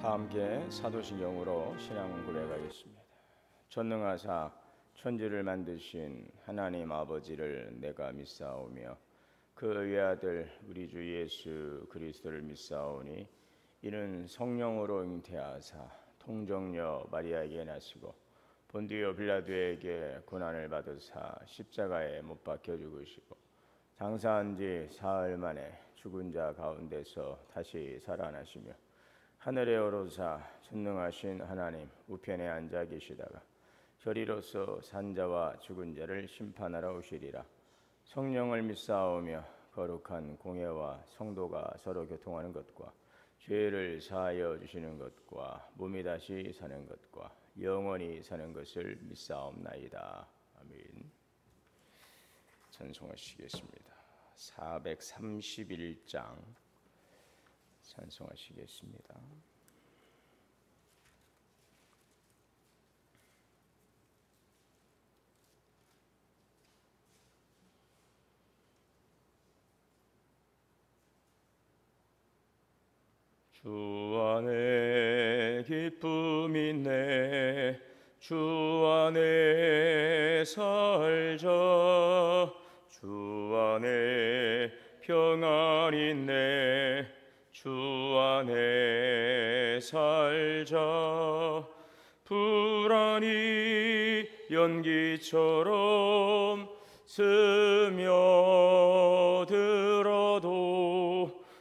다 함께 사도신경으로 신앙 고백하겠습니다. 전능하사 천지를 만드신 하나님 아버지를 내가 믿사오며 그 외아들 우리 주 예수 그리스도를 믿사오니 이는 성령으로 잉태하사 통정녀 마리아에게 나시고 본디오 빌라도에게 고난을 받으사 십자가에 못 박혀 죽으시고 장사한 지 사흘 만에 죽은 자 가운데서 다시 살아나시며 하늘에 오르사 전능하신 하나님 우편에 앉아 계시다가 저리로서 산자와 죽은 자를 심판하러 오시리라. 성령을 믿사오며 거룩한 공예와 성도가 서로 교통하는 것과 죄를 사하여 주시는 것과 몸이 다시 사는 것과 영원히 사는 것을 믿사옵나이다. 아멘. 찬송하시겠습니다. 431장 찬송하시겠습니다. 주 안에 기쁨이 있네 주 안에 살자 주 안에 평안이 있네 주 안에 살자 불안이 연기처럼 스며들어도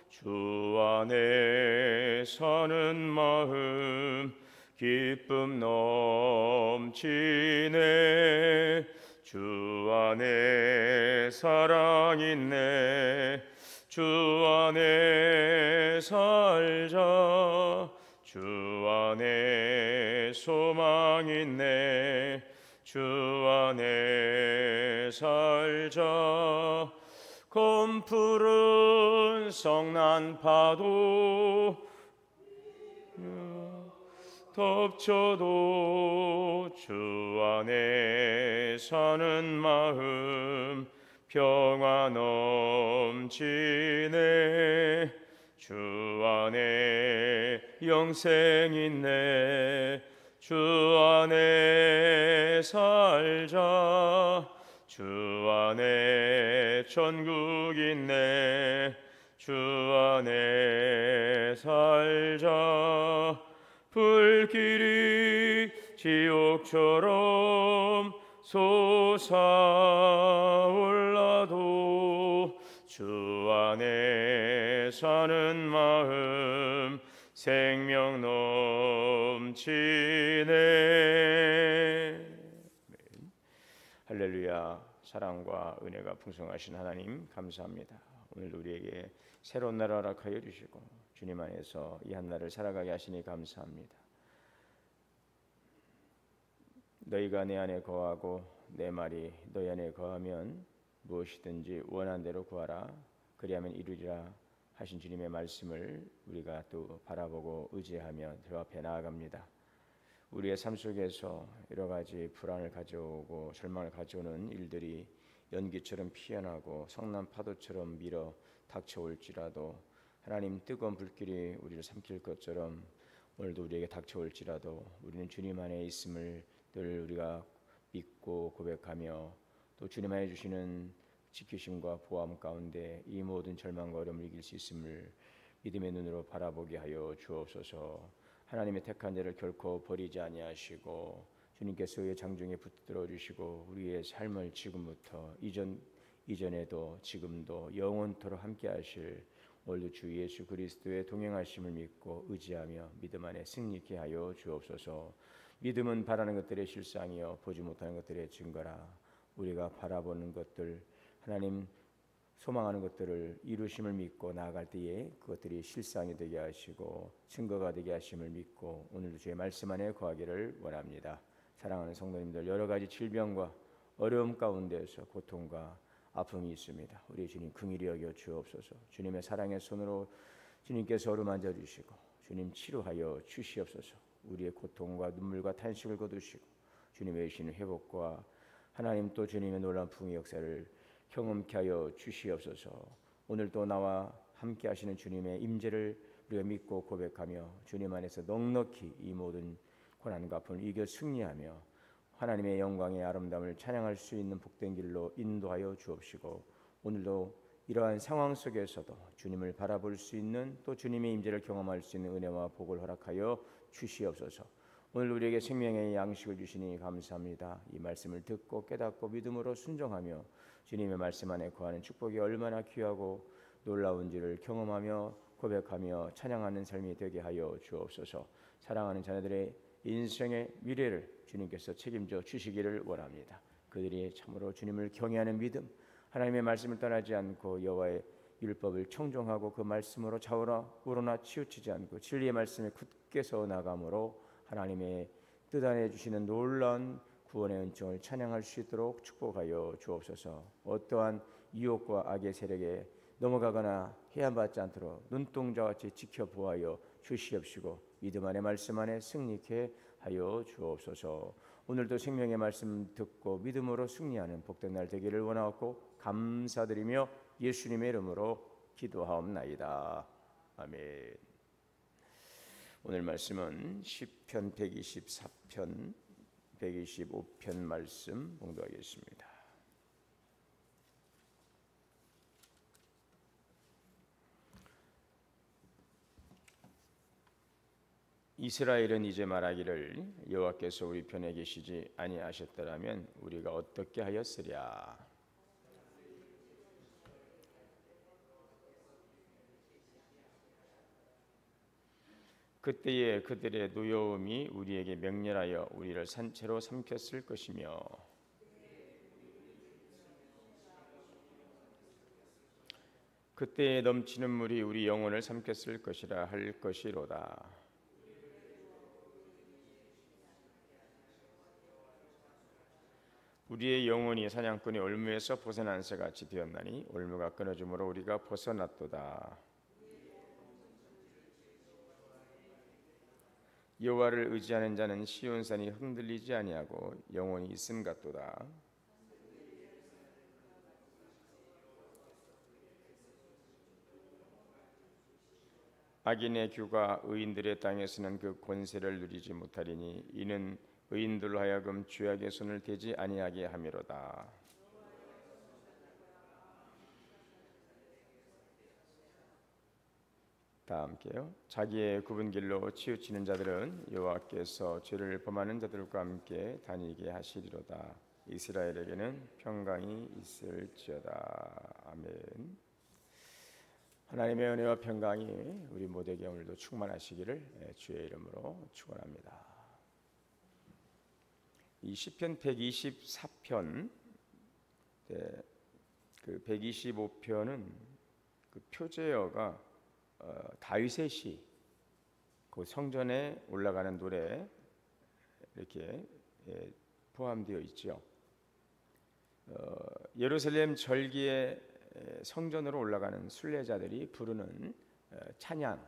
주 안에 사는 마음 기쁨 넘치네 주 안에 사랑 있네 주 안에 살자 주 안에 소망 있네 주 안에 살자 검푸른 성난파도 덮쳐도 주 안에 사는 마음 평화 넘치네 주 안에 영생 있네 주 안에 살자 주 안에 천국 있네 주 안에 살자 불길이 지옥처럼 솟아올라도 주 안에 사는 마음 생명 넘치네. 할렐루야. 사랑과 은혜가 풍성하신 하나님 감사합니다. 오늘 우리에게 새로운 날을 허락하여 주시고 주님 안에서 이 한날을 살아가게 하시니 감사합니다. 너희가 내 안에 거하고 내 말이 너희 안에 거하면 무엇이든지 원하는 대로 구하라 그리하면 이루리라 하신 주님의 말씀을 우리가 또 바라보고 의지하며 주 앞에 나아갑니다. 우리의 삶 속에서 여러 가지 불안을 가져오고 절망을 가져오는 일들이 연기처럼 피어나고 성난 파도처럼 밀어 닥쳐올지라도 하나님 뜨거운 불길이 우리를 삼킬 것처럼 오늘도 우리에게 닥쳐올지라도 우리는 주님 안에 있음을 늘 우리가 믿고 고백하며 또 주님 안에 주시는 지키심과 보호함 가운데 이 모든 절망과 어려움을 이길 수 있음을 믿음의 눈으로 바라보게 하여 주옵소서. 하나님의 택한 자를 결코 버리지 아니하시고 주님께서 그의 장중에 붙들어 주시고 우리의 삶을 지금부터 이전에도 지금도 영원토록 함께 하실 오늘도 주 예수 그리스도의 동행하심을 믿고 의지하며 믿음 안에 승리케 하여 주옵소서. 믿음은 바라는 것들의 실상이요 보지 못하는 것들의 증거라. 우리가 바라보는 것들 하나님 소망하는 것들을 이루심을 믿고 나아갈 때에 그것들이 실상이 되게 하시고 증거가 되게 하심을 믿고 오늘도 주의 말씀 안에 거하기를 원합니다. 사랑하는 성도님들 여러 가지 질병과 어려움 가운데서 고통과 아픔이 있습니다. 우리 주님 긍휼히 여겨 주옵소서. 주님의 사랑의 손으로 주님께서 어루만져 주시고 주님 치료하여 주시옵소서. 우리의 고통과 눈물과 탄식을 거두시고 주님의 이신 회복과 하나님 또 주님의 놀라운 부흥의 역사를 경험케 하여 주시옵소서. 오늘도 나와 함께 하시는 주님의 임재를 우리가 믿고 고백하며 주님 안에서 넉넉히 이 모든 고난과 아픔을 이겨 승리하며 하나님의 영광의 아름다움을 찬양할 수 있는 복된 길로 인도하여 주옵시고, 오늘도 이러한 상황 속에서도 주님을 바라볼 수 있는, 또 주님의 임재를 경험할 수 있는 은혜와 복을 허락하여 주시옵소서. 오늘 우리에게 생명의 양식을 주시니 감사합니다. 이 말씀을 듣고 깨닫고 믿음으로 순종하며 주님의 말씀 안에 거하는 축복이 얼마나 귀하고 놀라운지를 경험하며 고백하며 찬양하는 삶이 되게 하여 주옵소서. 사랑하는 자녀들의 인생의 미래를 주님께서 책임져 주시기를 원합니다. 그들이 참으로 주님을 경외하는 믿음, 하나님의 말씀을 떠나지 않고 여호와의 율법을 청종하고 그 말씀으로 좌우나 우로나 치우치지 않고 진리의 말씀에 굳게 서 나감으로 하나님의 뜻 안에 주시는 놀라운 구원의 은총을 찬양할 수 있도록 축복하여 주옵소서. 어떠한 유혹과 악의 세력에 넘어가거나 해안받지 않도록 눈동자같이 지켜보아여 주시옵시고, 믿음 안에 말씀 안에 승리케 하여 주옵소서. 오늘도 생명의 말씀 듣고 믿음으로 승리하는 복된 날 되기를 원하옵고 감사드리며 예수님의 이름으로 기도하옵나이다. 아멘. 오늘 말씀은 시편 124편 125편 말씀 봉독하겠습니다. 이스라엘은 이제 말하기를 여호와께서 우리 편에 계시지 아니하셨더라면 우리가 어떻게 하였으랴. 그때에 그들의 노여움이 우리에게 맹렬하여 우리를 산채로 삼켰을 것이며, 그때에 넘치는 물이 우리 영혼을 삼켰을 것이라 할 것이로다. 우리의 영혼이 사냥꾼의 올무에서 벗어난 새같이 되었나니 올무가 끊어짐으로 우리가 벗어났도다. 여호와를 의지하는 자는 시온산이 흔들리지 아니하고 영원히 있음 같도다. 악인의 규가 의인들의 땅에서는 그 권세를 누리지 못하리니 이는 의인들로 하여금 죄악의 손을 대지 아니하게 함이로다. 다 함께요. 자기의 굽은 길로 치우치는 자들은 여호와께서 죄를 범하는 자들과 함께 다니게 하시리로다. 이스라엘에게는 평강이 있을지어다. 아멘. 하나님의 은혜와 평강이 우리 모두에게 오늘도 충만하시기를 주의 이름으로 축원합니다. 이 시편 124편, 그 125편은 그 표제어가 다윗의 시, 그 성전에 올라가는 노래 이렇게 포함되어 있죠. 예루살렘 절기에 성전으로 올라가는 순례자들이 부르는 찬양,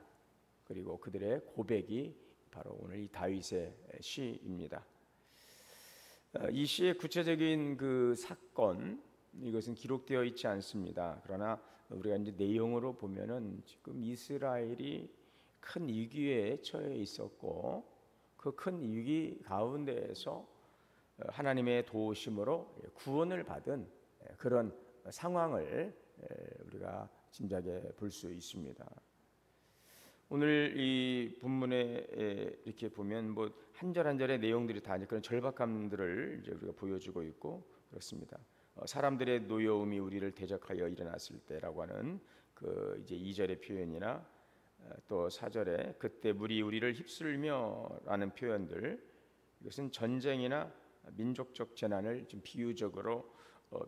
그리고 그들의 고백이 바로 오늘 이 다윗의 시입니다. 이 시의 구체적인 그 사건, 이것은 기록되어 있지 않습니다. 그러나 우리가 이제 내용으로 보면은 지금 이스라엘이 큰 위기에 처해 있었고, 그 큰 위기 가운데에서 하나님의 도우심으로 구원을 받은 그런 상황을 우리가 짐작해 볼 수 있습니다. 오늘 이 본문에 이렇게 보면 뭐 한 절 한 절의 내용들이 다 그런 절박함들을 이제 우리가 보여주고 있고 그렇습니다. 사람들의 노여움이 우리를 대적하여 일어났을 때라고 하는 그 이제 2절의 표현이나 또 4절에 그때 물이 우리를 휩쓸며라는 표현들, 이것은 전쟁이나 민족적 재난을 좀 비유적으로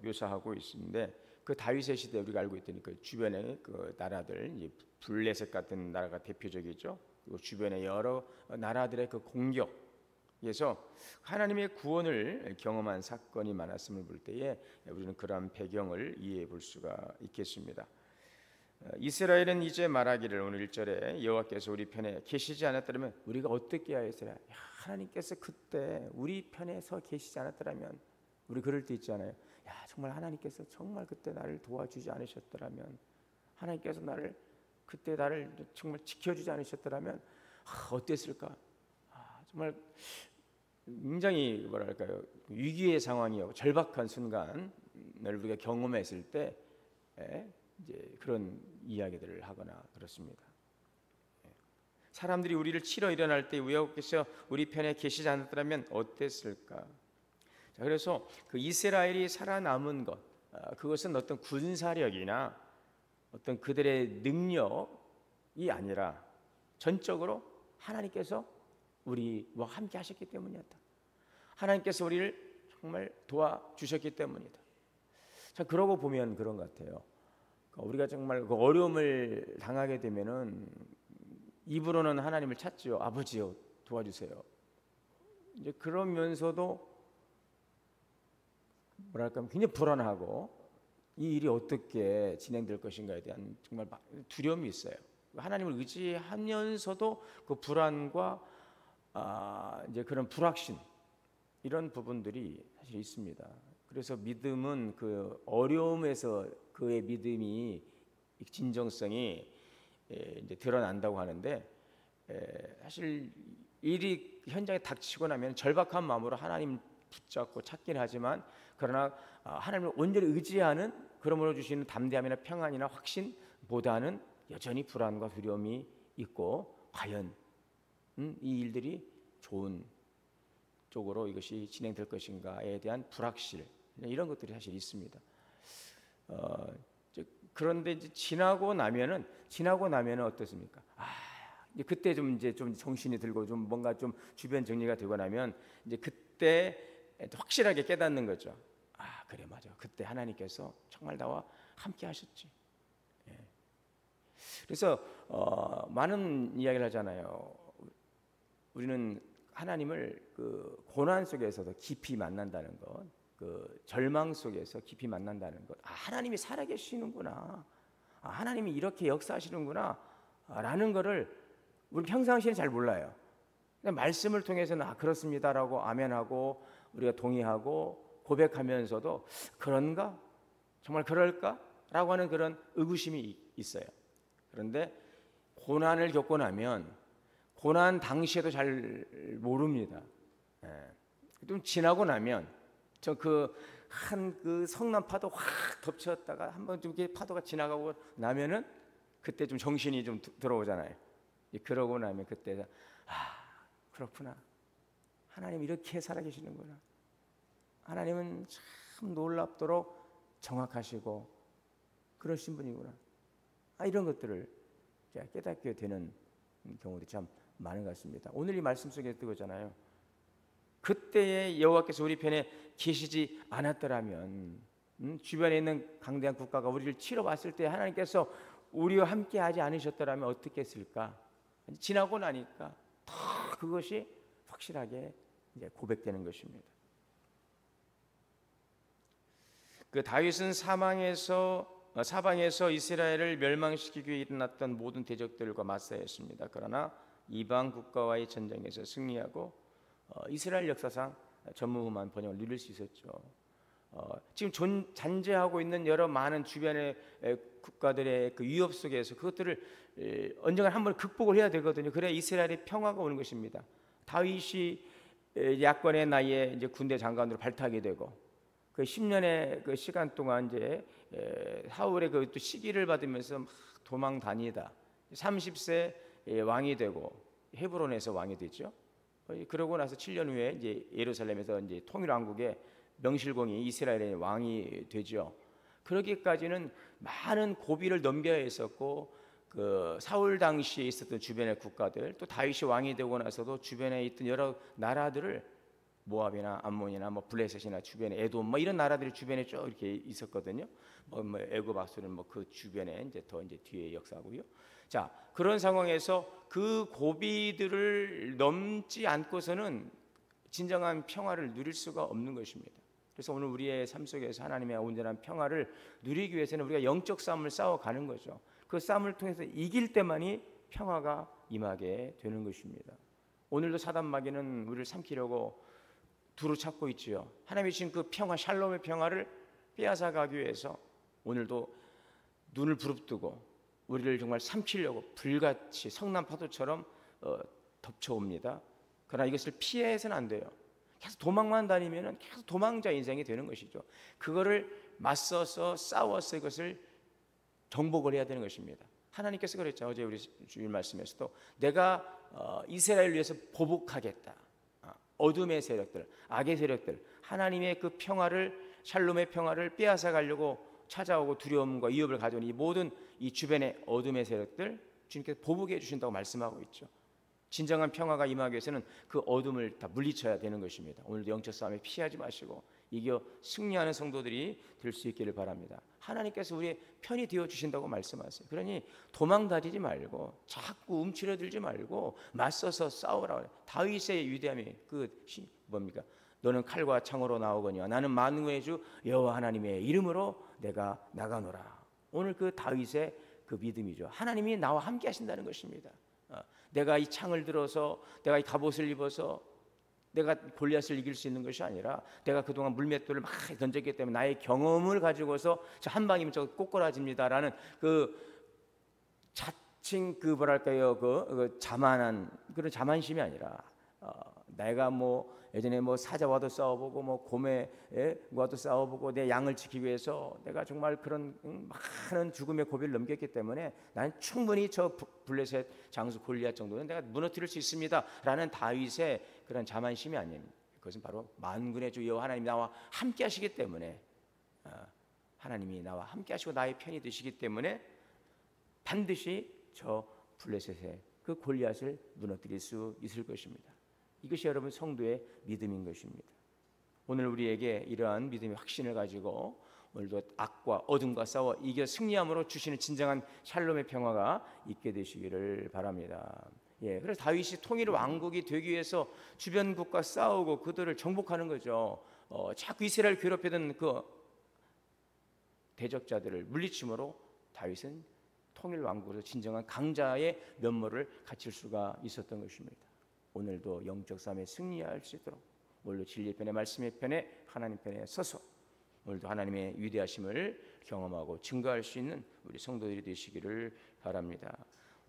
묘사하고 있는데, 그 다윗의 시대 우리가 알고 있더니 그 주변의 그 나라들, 이제 블레셋 같은 나라가 대표적이죠. 그리고 주변의 여러 나라들의 그 공격에서 하나님의 구원을 경험한 사건이 많았음을 볼 때에 우리는 그러한 배경을 이해해 볼 수가 있겠습니다. 이스라엘은 이제 말하기를, 오늘 1절에 여호와께서 우리 편에 계시지 않았더라면 우리가 어떻게 하였으랴. 하나님께서 그때 우리 편에 서 계시지 않았더라면, 우리 그럴 때 있잖아요. 야, 정말 하나님께서 정말 그때 나를 도와주지 않으셨더라면, 하나님께서 나를 그때 나를 정말 지켜주지 않으셨더라면 어땠을까? 정말 굉장히 뭐랄까요, 위기의 상황이요, 절박한 순간을 우리가 경험했을 때 이제 그런 이야기들을 하거나 그렇습니다. 사람들이 우리를 치러 일어날 때 여호와께서 우리 편에 계시지 않았더라면 어땠을까? 자, 그래서 그 이스라엘이 살아남은 것, 그것은 어떤 군사력이나 어떤 그들의 능력이 아니라 전적으로 하나님께서 우리와 함께 하셨기 때문이었다. 하나님께서 우리를 정말 도와주셨기 때문이다. 자, 그러고 보면 그런 것 같아요. 우리가 정말 그 어려움을 당하게 되면은 입으로는 하나님을 찾지요. 아버지요, 도와주세요. 이제 그러면서도 뭐랄까 굉장히 불안하고 이 일이 어떻게 진행될 것인가에 대한 정말 두려움이 있어요. 하나님을 의지하면서도 그 불안과 이제 그런 불확신, 이런 부분들이 사실 있습니다. 그래서 믿음은 그 어려움에서 그의 믿음이, 진정성이 이제 드러난다고 하는데, 사실 일이 현장에 닥치고 나면 절박한 마음으로 하나님 붙잡고 찾긴 하지만, 그러나 하나님을 온전히 의지하는, 그러므로 주시는 담대함이나 평안이나 확신보다는 여전히 불안과 두려움이 있고, 과연 이 일들이 좋은 쪽으로 이것이 진행될 것인가에 대한 불확실, 이런 것들이 사실 있습니다. 그런데 이제 지나고 나면은 어떻습니까? 이제 그때 좀 정신이 들고 좀 뭔가 좀 주변 정리가 되고 나면 이제 그때 확실하게 깨닫는 거죠. 그래, 맞아. 그때 하나님께서 정말 나와 함께 하셨지. 그래서 많은 이야기를 하잖아요. 우리는 하나님을 그 고난 속에서도 깊이 만난다는 것, 그 절망 속에서 깊이 만난다는 것. 하나님이 살아계시는구나. 하나님이 이렇게 역사하시는구나. 라는 것을 우리 평상시에는 잘 몰라요. 말씀을 통해서는 그렇습니다라고 아멘하고 우리가 동의하고 고백하면서도 그런가? 정말 그럴까? 라고 하는 그런 의구심이 있어요. 그런데 고난을 겪고 나면 고난 당시에도 잘 모릅니다. 좀 지나고 나면 그 성난 파도 확 덮쳤다가 한번 좀 이렇게 파도가 지나가고 나면은 그때 좀 정신이 좀 들어오잖아요. 그러고 나면 그때 그렇구나. 하나님 이렇게 살아계시는구나. 하나님은 참 놀랍도록 정확하시고 그러신 분이구나. 이런 것들을 깨닫게 되는 경우도 참 많은 것 같습니다. 오늘 이 말씀 속에 뜨거잖아요. 그때에 여호와께서 우리 편에 계시지 않았더라면, 주변에 있는 강대한 국가가 우리를 치러 왔을 때 하나님께서 우리와 함께 하지 않으셨더라면 어떻게 했을까? 지나고 나니까 더 그것이 확실하게 이제 고백되는 것입니다. 그 다윗은 사방에서 이스라엘을 멸망시키기 위해 일어났던 모든 대적들과 맞서야 했습니다. 그러나 이방 국가와의 전쟁에서 승리하고 이스라엘 역사상 전무후무한 번영을 누릴 수 있었죠. 지금 잔재하고 있는 여러 많은 주변의 국가들의 그 위협 속에서 그것들을 언젠가 한번 극복을 해야 되거든요. 그래야 이스라엘의 평화가 오는 것입니다. 다윗이 약관의 나이에 이제 군대 장관으로 발탁이 되고 그 10년의 그 시간 동안 이제 사울의 그 또 시기를 받으면서 막 도망 다니다 30세 왕이 되고 헤브론에서 왕이 됐죠. 그러고 나서 7년 후에 이제 예루살렘에서 이제 통일왕국의 명실공히 이스라엘의 왕이 되죠. 그러기까지는 많은 고비를 넘겨야 했었고, 그 사울 당시에 있었던 주변의 국가들, 또 다윗이 왕이 되고 나서도 주변에 있던 여러 나라들을 모압이나 암몬이나 블레셋이나 주변에 에돔 이런 나라들이 주변에 쭉 이렇게 있었거든요. 애굽 아수르는 그 주변에 이제 더 이제 뒤에 역사고요. 자, 그런 상황에서 그 고비들을 넘지 않고서는 진정한 평화를 누릴 수가 없는 것입니다. 그래서 오늘 우리의 삶 속에서 하나님의 온전한 평화를 누리기 위해서는 우리가 영적 싸움을 싸워가는 거죠. 그 싸움을 통해서 이길 때만이 평화가 임하게 되는 것입니다. 오늘도 사단 마귀는 우리를 삼키려고 두루 찾고 있지요. 하나님이 주신 그 평화, 샬롬의 평화를 빼앗아 가기 위해서 오늘도 눈을 부릅뜨고 우리를 정말 삼키려고 불같이 성난 파도처럼 덮쳐옵니다. 그러나 이것을 피해서는 안 돼요. 계속 도망만 다니면 계속 도망자 인생이 되는 것이죠. 그거를 맞서서 싸워서 이것을 정복을 해야 되는 것입니다. 하나님께서 그랬죠. 어제 우리 주일 말씀에서도 내가 이스라엘을 위해서 보복하겠다. 어둠의 세력들, 악의 세력들, 하나님의 그 평화를, 샬롬의 평화를 빼앗아 가려고 찾아오고 두려움과 위협을 가져오는 이 모든 이 주변의 어둠의 세력들 주님께서 보복해 주신다고 말씀하고 있죠. 진정한 평화가 임하기 위해서는 그 어둠을 다 물리쳐야 되는 것입니다. 오늘도 영적 싸움에 피하지 마시고 이겨 승리하는 성도들이 될 수 있기를 바랍니다. 하나님께서 우리의 편이 되어 주신다고 말씀하세요. 그러니 도망다니지 말고 자꾸 움츠러들지 말고 맞서서 싸우라 그래요. 다윗의 위대함이 뭡니까? 너는 칼과 창으로 나오거니와 나는 만군의 주 여호와 하나님의 이름으로 내가 나가노라. 오늘 그 다윗의 그 믿음이죠. 하나님이 나와 함께 하신다는 것입니다. 내가 이 창을 들어서 내가 이 갑옷을 입어서 내가 골리앗을 이길 수 있는 것이 아니라 내가 그동안 물맷돌을 막 던졌기 때문에 나의 경험을 가지고서 저 한 방이면 저 꼬꾸라집니다라는 그 자칭 그 뭐랄까요 그 자만한 그런 자만심이 아니라 내가 뭐 예전에 뭐 사자와도 싸워보고 뭐 곰에와도 싸워보고 내 양을 지키기 위해서 내가 정말 그런 많은 죽음의 고비를 넘겼기 때문에 난 충분히 저 블레셋 장수 골리앗 정도는 내가 무너뜨릴 수 있습니다라는 다윗의 그런 자만심이 아닙니다. 그것은 바로 만군의 주 여호와 하나님이 나와 함께 하시기 때문에 하나님이 나와 함께 하시고 나의 편이 되시기 때문에 반드시 저 블레셋의 그 골리앗을 무너뜨릴 수 있을 것입니다. 이것이 여러분 성도의 믿음인 것입니다. 오늘 우리에게 이러한 믿음의 확신을 가지고 오늘도 악과 어둠과 싸워 이겨 승리함으로 주시는 진정한 샬롬의 평화가 있게 되시기를 바랍니다. 그래서 다윗이 통일 왕국이 되기 위해서 주변국과 싸우고 그들을 정복하는 거죠. 자꾸 이스라엘 괴롭히던 그 대적자들을 물리침으로 다윗은 통일 왕국으로 진정한 강자의 면모를 갖출 수가 있었던 것입니다. 오늘도 영적 싸움에 승리할 수 있도록 오늘도 진리의 편에 말씀의 편에 하나님 편에 서서 오늘도 하나님의 위대하심을 경험하고 증거할 수 있는 우리 성도들이 되시기를 바랍니다.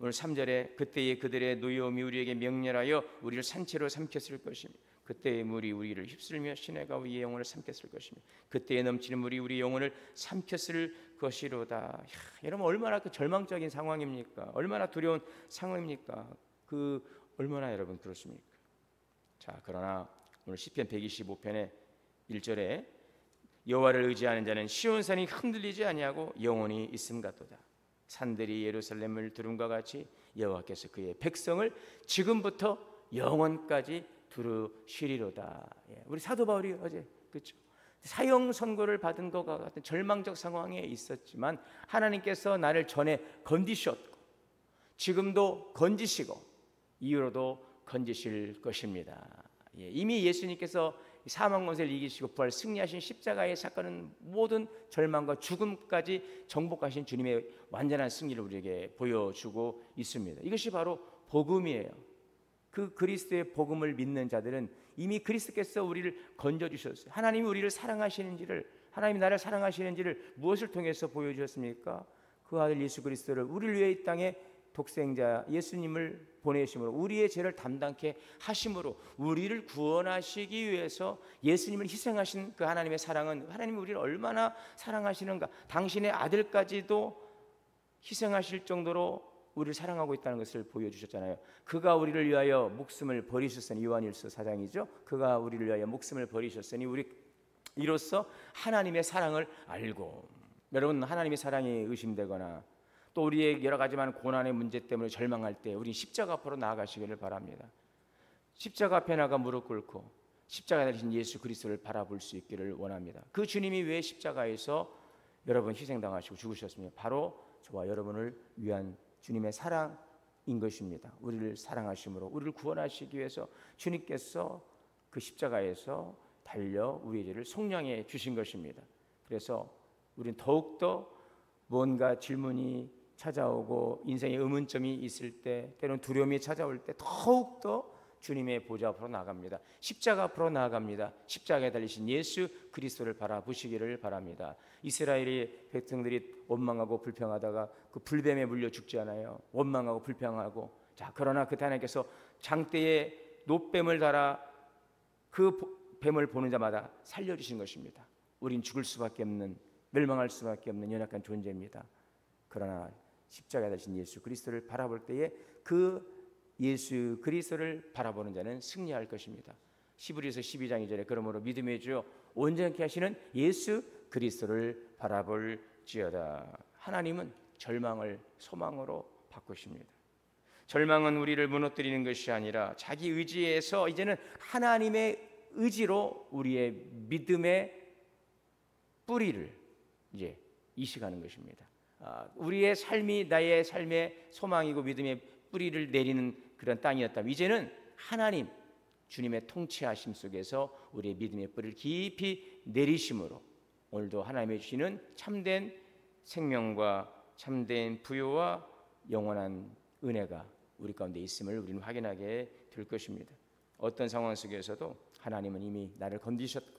오늘 3절에 그때의 그들의 노여움이 우리에게 명렬하여 우리를 산채로 삼켰을 것입니다. 그때의 물이 우리를 휩쓸며 시내가 우리의 영혼을 삼켰을 것입니다. 그때에 넘치는 물이 우리 영혼을 삼켰을 것이로다. 여러분 얼마나 그 절망적인 상황입니까? 얼마나 두려운 상황입니까? 얼마나 여러분 그렇습니까? 자, 그러나 오늘 시편 125편의 1절에 여호와를 의지하는 자는 시온산이 흔들리지 아니하고 영원히 있음 같도다. 산들이 예루살렘을 두름과 같이 여호와께서 그의 백성을 지금부터 영원까지 두루시리로다. 우리 사도 바울이 어제 그렇죠. 사형 선고를 받은 것과 같은 절망적 상황에 있었지만 하나님께서 나를 전에 건지셨고 지금도 건지시고 이후로도 건지실 것입니다. 이미 예수님께서 사망 권세를 이기시고 부활 승리하신 십자가의 사건은 모든 절망과 죽음까지 정복하신 주님의 완전한 승리를 우리에게 보여주고 있습니다. 이것이 바로 복음이에요. 그 그리스도의 복음을 믿는 자들은 이미 그리스도께서 우리를 건져주셨어요. 하나님이 우리를 사랑하시는지를, 하나님이 나를 사랑하시는지를 무엇을 통해서 보여주셨습니까? 그 아들 예수 그리스도를 우리를 위해 이 땅에 독생자 예수님을 보내심으로 우리의 죄를 담당케 하심으로 우리를 구원하시기 위해서 예수님을 희생하신 그 하나님의 사랑은 하나님이 우리를 얼마나 사랑하시는가, 당신의 아들까지도 희생하실 정도로 우리를 사랑하고 있다는 것을 보여주셨잖아요. 그가 우리를 위하여 목숨을 버리셨으니, 요한일서 4장이죠. 그가 우리를 위하여 목숨을 버리셨으니 우리 이로써 하나님의 사랑을 알고, 여러분 하나님의 사랑이 의심되거나 또 우리의 여러 가지만 고난의 문제 때문에 절망할 때 우리 십자가 앞으로 나아가시기를 바랍니다. 십자가 앞에 나가 무릎 꿇고 십자가에 달리신 예수 그리스도를 바라볼 수 있기를 원합니다. 그 주님이 왜 십자가에서 여러분 희생당하시고 죽으셨습니까? 바로 저와 여러분을 위한 주님의 사랑인 것입니다. 우리를 사랑하심으로 우리를 구원하시기 위해서 주님께서 그 십자가에서 달려 우리의 죄를 속량해 주신 것입니다. 그래서 우리는 더욱더 뭔가 질문이 찾아오고 인생의 의문점이 있을 때, 때로는 두려움이 찾아올 때 더욱더 주님의 보좌 앞으로 나아갑니다. 십자가 앞으로 나아갑니다. 십자가에 달리신 예수 그리스도를 바라보시기를 바랍니다. 이스라엘의 백성들이 원망하고 불평하다가 그 불뱀에 물려 죽지 않아요. 원망하고 불평하고. 자, 그러나 그때 하나님께서 장대에 놋뱀을 달아 그 뱀을 보는 자마다 살려주신 것입니다. 우린 죽을 수밖에 없는, 멸망할 수밖에 없는 연약한 존재입니다. 그러나 십자가에 달리신 예수 그리스도를 바라볼 때에 그 예수 그리스도를 바라보는 자는 승리할 것입니다. 히브리서 12장 2절에 그러므로 믿음의 주요 온전케 하시는 예수 그리스도를 바라볼지어다. 하나님은 절망을 소망으로 바꾸십니다. 절망은 우리를 무너뜨리는 것이 아니라 자기 의지에서 이제는 하나님의 의지로 우리의 믿음의 뿌리를 이제 이식하는 것입니다. 우리의 삶이 나의 삶의 소망이고 믿음의 뿌리를 내리는 그런 땅이었다면 이제는 하나님 주님의 통치하심 속에서 우리의 믿음의 뿌리를 깊이 내리심으로 오늘도 하나님의 주시는 참된 생명과 참된 부요와 영원한 은혜가 우리 가운데 있음을 우리는 확인하게 될 것입니다. 어떤 상황 속에서도 하나님은 이미 나를 건지셨고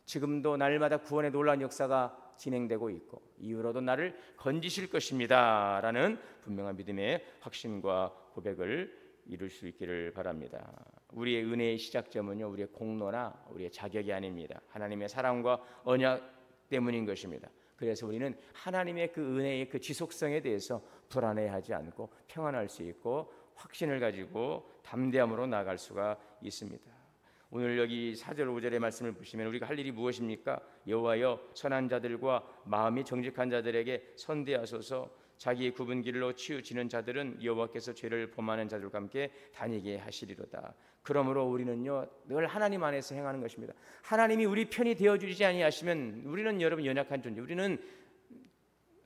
지금도 날마다 구원의 놀라운 역사가 진행되고 있고 이후로도 나를 건지실 것입니다 라는 분명한 믿음의 확신과 고백을 이룰 수 있기를 바랍니다. 우리의 은혜의 시작점은요 우리의 공로나 우리의 자격이 아닙니다. 하나님의 사랑과 언약 때문인 것입니다. 그래서 우리는 하나님의 그 은혜의 그 지속성에 대해서 불안해하지 않고 평안할 수 있고 확신을 가지고 담대함으로 나아갈 수가 있습니다. 오늘 여기 4절 5절의 말씀을 보시면 우리가 할 일이 무엇입니까? 여호와여 선한 자들과 마음이 정직한 자들에게 선대하소서. 자기의 굽은 길로 치우치는 자들은 여호와께서 죄를 범하는 자들과 함께 다니게 하시리로다. 그러므로 우리는요 늘 하나님 안에서 행하는 것입니다. 하나님이 우리 편이 되어주지 아니하시면 우리는 여러분 연약한 존재, 우리는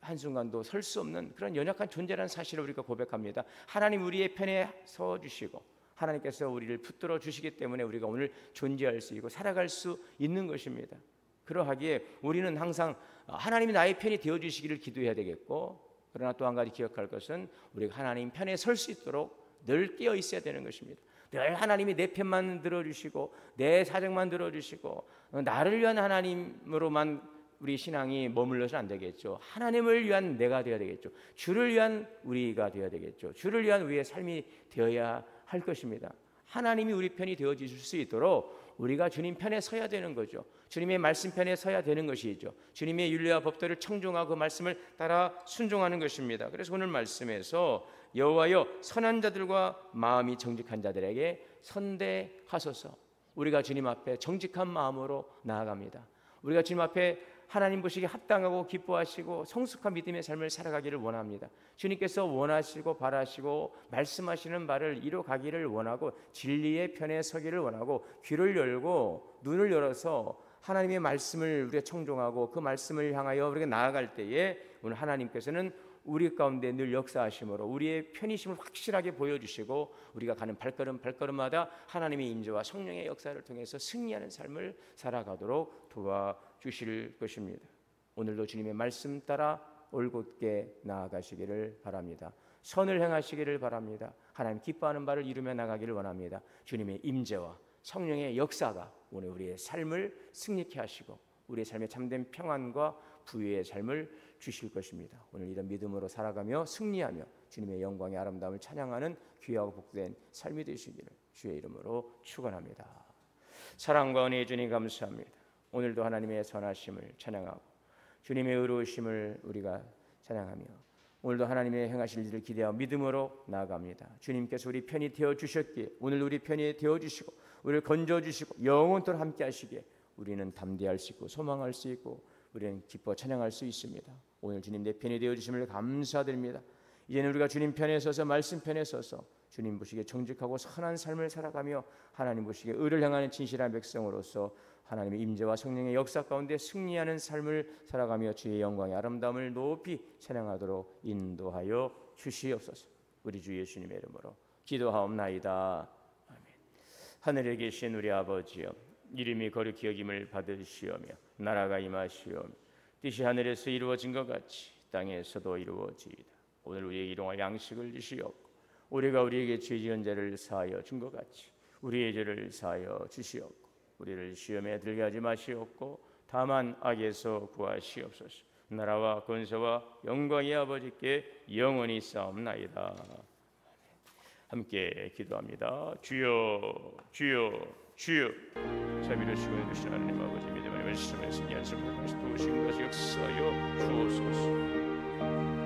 한순간도 설 수 없는 그런 연약한 존재라는 사실을 우리가 고백합니다. 하나님 우리의 편에 서주시고 하나님께서 우리를 붙들어 주시기 때문에 우리가 오늘 존재할 수 있고 살아갈 수 있는 것입니다. 그러하기에 우리는 항상 하나님이 나의 편이 되어주시기를 기도해야 되겠고, 그러나 또 한 가지 기억할 것은 우리가 하나님 편에 설 수 있도록 늘 깨어 있어야 되는 것입니다. 늘 하나님이 내 편만 들어주시고 내 사정만 들어주시고 나를 위한 하나님으로만 우리 신앙이 머물러서는 안 되겠죠. 하나님을 위한 내가 되어야 되겠죠. 주를 위한 우리가 되어야 되겠죠. 주를 위한 우리의 삶이 되어야 할 것입니다. 하나님이 우리 편이 되어 주실 수 있도록 우리가 주님 편에 서야 되는 거죠. 주님의 말씀 편에 서야 되는 것이죠. 주님의 윤리와 법도를 청종하고 그 말씀을 따라 순종하는 것입니다. 그래서 오늘 말씀에서 여호와여 선한 자들과 마음이 정직한 자들에게 선대하소서. 우리가 주님 앞에 정직한 마음으로 나아갑니다. 우리가 주님 앞에 하나님 보시기에 합당하고 기뻐하시고 성숙한 믿음의 삶을 살아가기를 원합니다. 주님께서 원하시고 바라시고 말씀하시는 바를 이루어가기를 원하고 진리의 편에 서기를 원하고 귀를 열고 눈을 열어서 하나님의 말씀을 우리가 청종하고 그 말씀을 향하여 우리가 나아갈 때에 오늘 하나님께서는 우리 가운데 늘 역사하심으로 우리의 편이심을 확실하게 보여주시고 우리가 가는 발걸음 발걸음마다 하나님의 임재와 성령의 역사를 통해서 승리하는 삶을 살아가도록 도와주실 것입니다. 오늘도 주님의 말씀 따라 올곧게 나아가시기를 바랍니다. 선을 행하시기를 바랍니다. 하나님 기뻐하는 바를 이루며 나가기를 원합니다. 주님의 임재와 성령의 역사가 오늘 우리의 삶을 승리케 하시고 우리의 삶에 참된 평안과 부유의 삶을 주실 것입니다. 오늘 이런 믿음으로 살아가며 승리하며 주님의 영광의 아름다움을 찬양하는 귀하고 복된 삶이 되시기를 주의 이름으로 축원합니다. 사랑과 은혜의 주님 감사합니다. 오늘도 하나님의 선하심을 찬양하고 주님의 의로우심을 우리가 찬양하며 오늘도 하나님의 행하실 일을 기대하고 믿음으로 나아갑니다. 주님께서 우리 편이 되어주셨기에 오늘 우리 편이 되어주시고 우리를 건져주시고 영원토록 함께 하시기에 우리는 담대할 수 있고 소망할 수 있고 우리는 기뻐 찬양할 수 있습니다. 오늘 주님 내 편이 되어주심을 감사드립니다. 이제는 우리가 주님 편에 서서 말씀 편에 서서 주님 보시기에 정직하고 선한 삶을 살아가며 하나님 보시기에 의를 행하는 진실한 백성으로서 하나님의 임재와 성령의 역사 가운데 승리하는 삶을 살아가며 주의 영광의 아름다움을 높이 찬양하도록 인도하여 주시옵소서. 우리 주 예수님의 이름으로 기도하옵나이다. 아멘. 하늘에 계신 우리 아버지여, 이름이 거룩히 여김을 받으시오며 나라가 임하시오며 뜻이 하늘에서 이루어진 것 같이 땅에서도 이루어지이다. 오늘 우리에게 일용할 양식을 주시옵고 우리가 우리에게 죄 지은 자를 사하여 준 것 같이 우리의 죄를 사하여 주시옵고 우리를 시험에 들게 하지 마시옵고 다만 악에서 구하시옵소서. 나라와 권세와 영광이 아버지께 영원히 싸움나이다. 함께 기도합니다. 주여 주여 주여. 자비로우시고 은혜로우신 하나님 아버지, 믿음의 말씀에서 연습을 다시 도우시고 다시 역사하여 주옵소서.